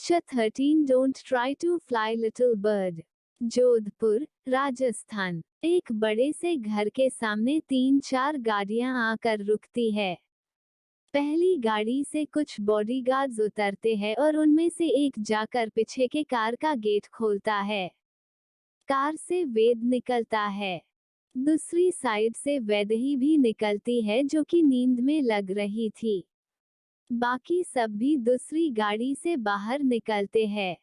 Lecture 13 don't try to fly little bird. Jodhpur, Rajasthan. एक बड़े से घर के सामने 3-4 गाड़ियां आकर रुकती है। पहली गाड़ी से कुछ बॉडीगार्ड्स उतरते हैं और उनमें से एक जाकर पीछे के कार का गेट खोलता है। कार से वेद निकलता है। दूसरी साइड से वैदेही भी निकलती है जो कि नींद में लग रही थी। बाकी सब भी दूसरी गाड़ी से बाहर निकलते हैं।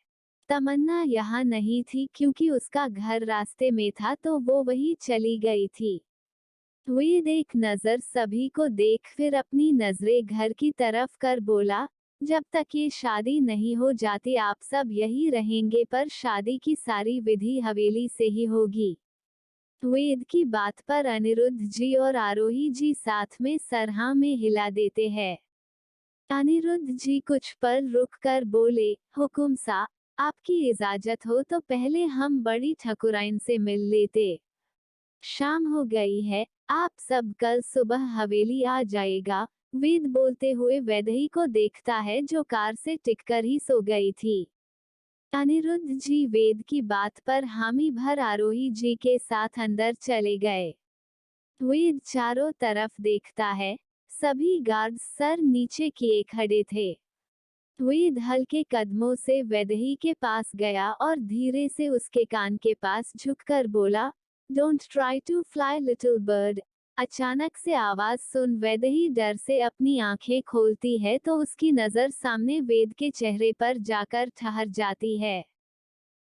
तमन्ना यहाँ नहीं थी क्योंकि उसका घर रास्ते में था तो वो वही चली गई थी। वेद एक नजर सभी को देख फिर अपनी नजरें घर की तरफ कर बोला, जब तक ये शादी नहीं हो जाती आप सब यही रहेंगे पर शादी की सारी विधि हवेली से ही होगी। वेद की बात पर अनिरुद्ध जी और आरोही जी साथ में सर हाँ में हिला देते हैं। अनिरुद्ध जी कुछ पल रुक कर बोले, हुकुम सा, आपकी इजाजत हो तो पहले हम बड़ी ठकुराइन से मिल लेते। शाम हो गई है, आप सब कल सुबह हवेली आ जाएगा। वेद बोलते हुए वैदेही को देखता है जो कार से टिककर ही सो गई थी। अनिरुद्ध जी वेद की बात पर हामी भर आरोही जी के साथ अंदर चले गए। वेद चारों तरफ देखता है, सभी गार्ड्स सर नीचे किए खड़े थे। वेद हल्के कदमों से वैदेही के पास गया और धीरे से उसके कान के पास झुककर बोला, don't try to fly little bird. अचानक से आवाज सुन वैदेही डर से अपनी आंखें खोलती है तो उसकी नजर सामने वेद के चेहरे पर जाकर ठहर जाती है।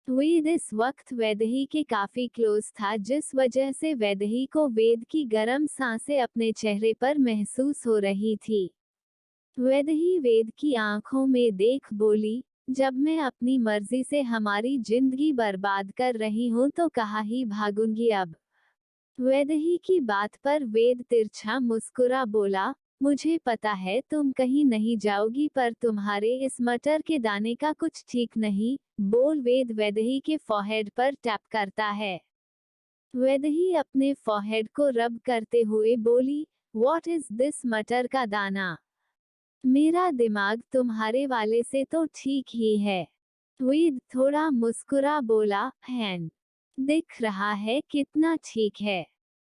वेद इस वक्त वैदेही के काफी क्लोज था जिस वजह से वैदेही को वेद की गर्म सांसें अपने चेहरे पर महसूस हो रही थी। वैदेही वेद की आंखों में देख बोली, जब मैं अपनी मर्जी से हमारी जिंदगी बर्बाद कर रही हूँ तो कहाँ ही भागूंगी अब। वैदेही की बात पर वेद तिरछा मुस्कुरा बोला, मुझे पता है तुम कहीं नहीं जाओगी पर तुम्हारे इस मटर के दाने का कुछ ठीक नहीं। बोल वेद वैदेही के फॉरहेड पर टैप करता है। वैदेही अपने फॉरहेड को रब करते हुए बोली, व्हाट इज दिस मटर का दाना? मेरा दिमाग तुम्हारे वाले से तो ठीक ही है। वेद थोड़ा मुस्कुरा बोला, हैन दिख रहा है कितना ठीक है।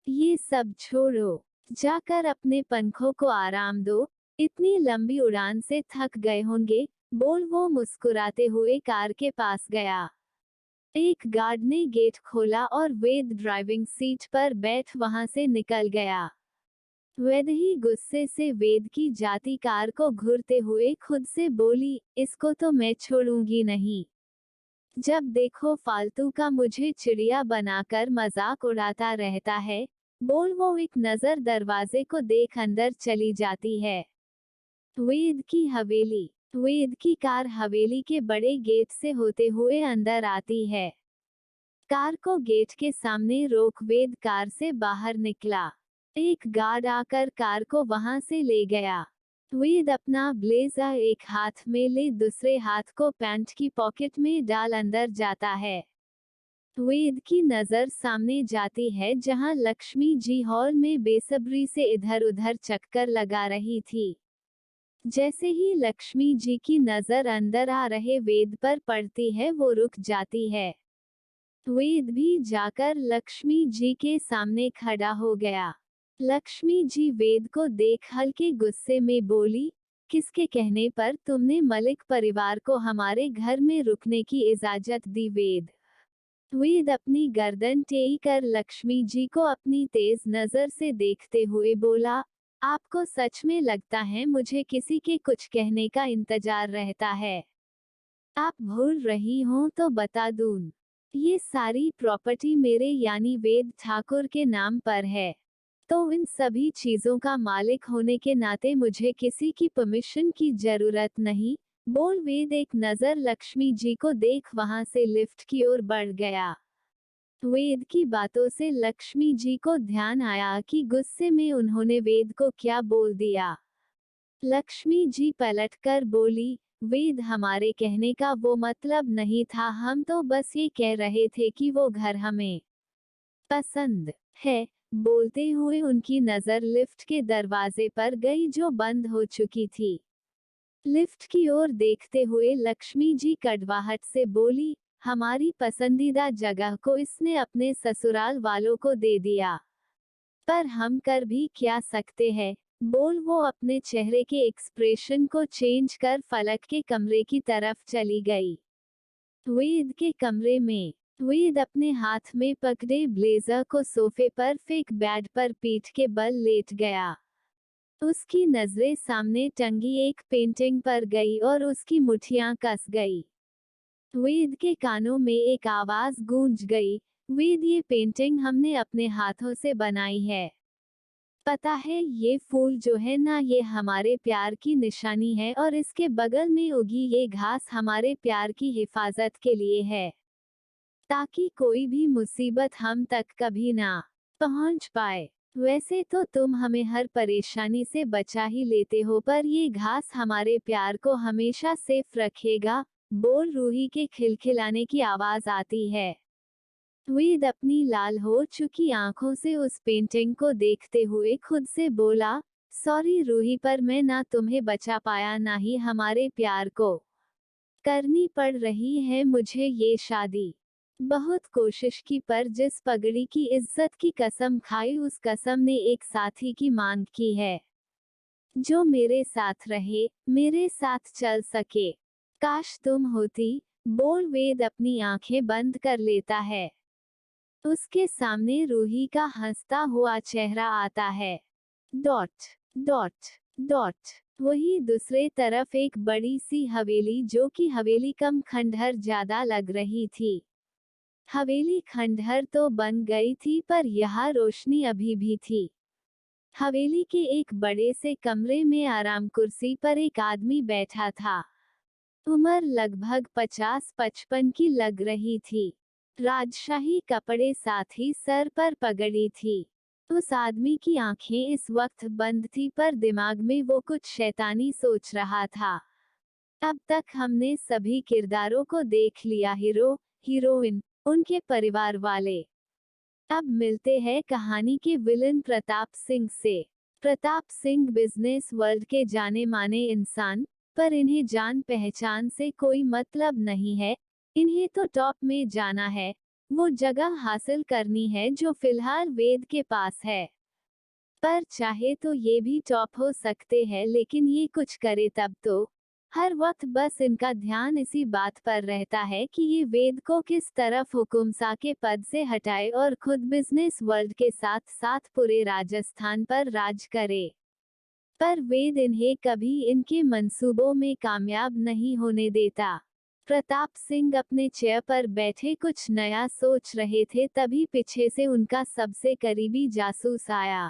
ये सब छोड़ो, जाकर अपने पंखों को आराम दो, इतनी लंबी उड़ान से थक गए होंगे। बोल वो मुस्कुराते हुए कार के पास गया। एक गार्ड ने गेट खोला और वेद ड्राइविंग सीट पर बैठ वहां से निकल गया। वैदेही गुस्से से वेद की जाती कार को घूरते हुए खुद से बोली, इसको तो मैं छोड़ूंगी नहीं। जब देखो फालतू का मुझे चिड़िया बनाकर मजाक उड़ाता रहता है। बोल वो एक नजर दरवाजे को देख अंदर चली जाती है। वेद की हवेली। वेद की कार हवेली के बड़े गेट से होते हुए अंदर आती है। कार को गेट के सामने रोक वेद कार से बाहर निकला। एक गार्ड आकर कार को वहां से ले गया। वेद अपना ब्लेजर एक हाथ में ले दूसरे हाथ को पैंट की पॉकेट में डाल अंदर जाता है। वेद की नजर सामने जाती है जहां लक्ष्मी जी हॉल में बेसब्री से इधर उधर चक्कर लगा रही थी। जैसे ही लक्ष्मी जी की नजर अंदर आ रहे वेद पर पड़ती है वो रुक जाती है। वेद भी जाकर लक्ष्मी जी के सामने खड़ा हो गया। लक्ष्मी जी वेद को देख हल्के गुस्से में बोली, किसके कहने पर तुमने मलिक परिवार को हमारे घर में रुकने की इजाजत दी? वेद अपनी गर्दन टेढ़ी कर लक्ष्मी जी को अपनी तेज नजर से देखते हुए बोला, आपको सच में लगता है मुझे किसी के कुछ कहने का इंतजार रहता है? आप भूल रही हो तो बता दूं, ये सारी प्रॉपर्टी मेरे यानी वेद ठाकुर के नाम पर है। तो इन सभी चीजों का मालिक होने के नाते मुझे किसी की परमिशन की जरूरत नहीं। बोल वेद एक नजर लक्ष्मी जी को देख वहां से लिफ्ट की ओर बढ़ गया। वेद की बातों से लक्ष्मी जी को ध्यान आया कि गुस्से में उन्होंने वेद को क्या बोल दिया। लक्ष्मी जी पलटकर बोली, वेद हमारे कहने का वो मतलब नहीं था, हम तो बस ये कह रहे थे कि वो घर हमें पसंद है। बोलते हुए उनकी नजर लिफ्ट के दरवाजे पर गई जो बंद हो चुकी थी। लिफ्ट की ओर देखते हुए लक्ष्मी जी कड़वाहट से बोली, हमारी पसंदीदा जगह को इसने अपने ससुराल वालों को दे दिया। पर हम कर भी क्या सकते हैं। बोल वो अपने चेहरे के एक्सप्रेशन को चेंज कर फलक के कमरे की तरफ चली गई। वेद के कमरे में वेद अपने हाथ में पकड़े ब्लेजर को सोफे पर फेंक बेड पर पीठ के बल लेट गया। उसकी नजरें सामने टंगी एक पेंटिंग पर गई और उसकी मुट्ठियां कस गई। वेद के कानों में एक आवाज गूंज गई, वेद ये पेंटिंग हमने अपने हाथों से बनाई है। पता है ये फूल जो है ना ये हमारे प्यार की निशानी है और इसके बगल में उगी ये घास हमारे प्यार की हिफाजत के लिए है, ताकि कोई भी मुसीबत हम तक कभी ना पहुंच पाए। वैसे तो तुम हमें हर परेशानी से बचा ही लेते हो पर ये घास हमारे प्यार को हमेशा सेफ रखेगा। बोल रूही के खिलखिलाने की आवाज आती है। वेद अपनी लाल हो चुकी आंखों से उस पेंटिंग को देखते हुए खुद से बोला, सॉरी रूही पर मैं ना तुम्हें बचा पाया ना ही हमारे प्यार को। करनी पड़ रही है मुझे ये शादी। बहुत कोशिश की पर जिस पगड़ी की इज्जत की कसम खाई उस कसम ने एक साथी की मांग की है, जो मेरे साथ रहे, मेरे साथ चल सके। काश तुम होती। बोल वेद अपनी आंखें बंद कर लेता है। उसके सामने रूही का हंसता हुआ चेहरा आता है। Dot dot dot. वही दूसरे तरफ एक बड़ी सी हवेली जो कि हवेली कम खंडहर ज्यादा लग रही थी। हवेली खंडहर तो बन गई थी पर यहाँ रोशनी अभी भी थी। हवेली के एक बड़े से कमरे में आराम कुर्सी पर एक आदमी बैठा था। उम्र लगभग 50-55 की लग रही थी। राजशाही कपड़े साथ ही सर पर पगड़ी थी। उस आदमी की आंखें इस वक्त बंद थी पर दिमाग में वो कुछ शैतानी सोच रहा था। अब तक हमने सभी किरदारों को देख लिया, हीरो, हीरोइन, उनके परिवार वाले। अब मिलते हैं कहानी के विलन प्रताप सिंह से। प्रताप सिंह बिजनेस वर्ल्ड के जाने माने इंसान, पर इन्हें जान पहचान से कोई मतलब नहीं है। इन्हें तो टॉप में जाना है, वो जगह हासिल करनी है जो फिलहाल वेद के पास है। पर चाहे तो ये भी टॉप हो सकते हैं लेकिन ये कुछ करे तब तो। हर वक्त बस इनका ध्यान इसी बात पर रहता है कि ये वेद को किस तरफ हुकुमसा के पद से हटाए और खुद बिजनेस वर्ल्ड के साथ साथ पूरे राजस्थान पर राज करे। पर वेद इन्हें कभी इनके मंसूबों में कामयाब नहीं होने देता। प्रताप सिंह अपने चेयर पर बैठे कुछ नया सोच रहे थे तभी पीछे से उनका सबसे करीबी जासूस आया।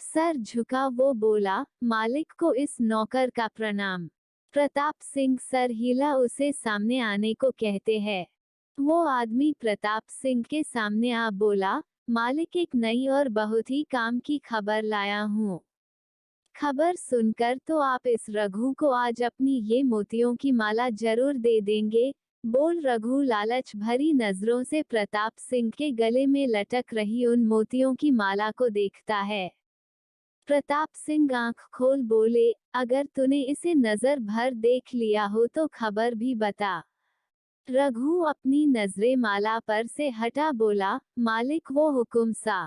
सर झुका वो बोला, मालिक को इस नौकर का प्रणाम। प्रताप सिंह सर हिला उसे सामने आने को कहते हैं। वो आदमी प्रताप सिंह के सामने आ बोला, मालिक एक नई और बहुत ही काम की खबर लाया हूँ। खबर सुनकर तो आप इस रघु को आज अपनी ये मोतियों की माला जरूर दे देंगे। बोल रघु लालच भरी नजरों से प्रताप सिंह के गले में लटक रही उन मोतियों की माला को देखता है। प्रताप सिंह आंख खोल बोले, अगर तूने इसे नजर भर देख लिया हो तो खबर भी बता। रघु अपनी नजरें माला पर से हटा बोला, मालिक वो हुकुम सा।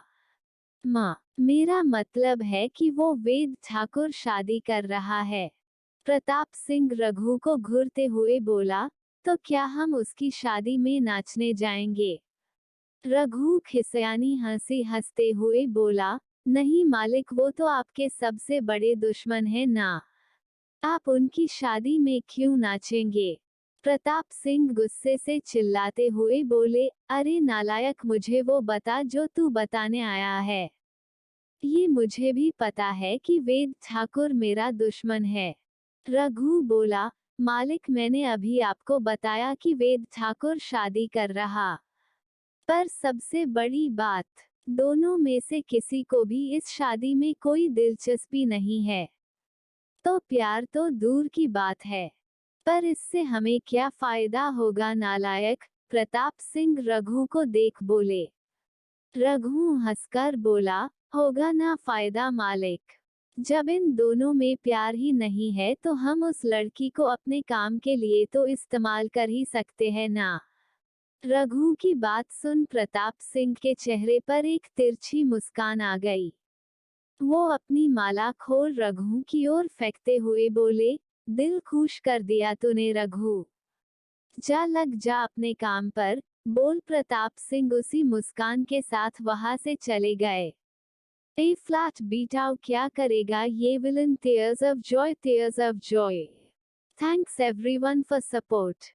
माँ, मेरा मतलब है कि वो वेद ठाकुर शादी कर रहा है। प्रताप सिंह रघु को घूरते हुए बोला, तो क्या हम उसकी शादी में नाचने जाएंगे? रघु खिसियानी हंसी हंसते हुए बोला, नहीं मालिक वो तो आपके सबसे बड़े दुश्मन है ना। आप उनकी शादी में क्यों नाचेंगे? प्रताप सिंह गुस्से से चिल्लाते हुए बोले, अरे नालायक मुझे वो बता जो तू बताने आया है। ये मुझे भी पता है कि वेद ठाकुर मेरा दुश्मन है। रघु बोला, मालिक मैंने अभी आपको बताया कि वेद ठाकुर शादी कर रहा। पर सबसे बड़ी बात, दोनों में से किसी को भी इस शादी में कोई दिलचस्पी नहीं है। तो प्यार तो दूर की बात है, पर इससे हमें क्या फायदा होगा नालायक? प्रताप सिंह रघु को देख बोले। रघु हंसकर बोला, होगा ना फायदा मालिक। जब इन दोनों में प्यार ही नहीं है तो हम उस लड़की को अपने काम के लिए तो इस्तेमाल कर ही सकते हैं ना। रघु की बात सुन प्रताप सिंह के चेहरे पर एक तिरछी मुस्कान आ गई। वो अपनी माला खोल रघु की ओर फेंकते हुए बोले, दिल खुश कर दिया तूने रघु। जा लग जा अपने काम पर, बोल प्रताप सिंह उसी मुस्कान के साथ वहां से चले गए। ए फ्लैट बीट आउट क्या करेगा ये villain, tears of Joy, tears of Joy. Thanks everyone for support.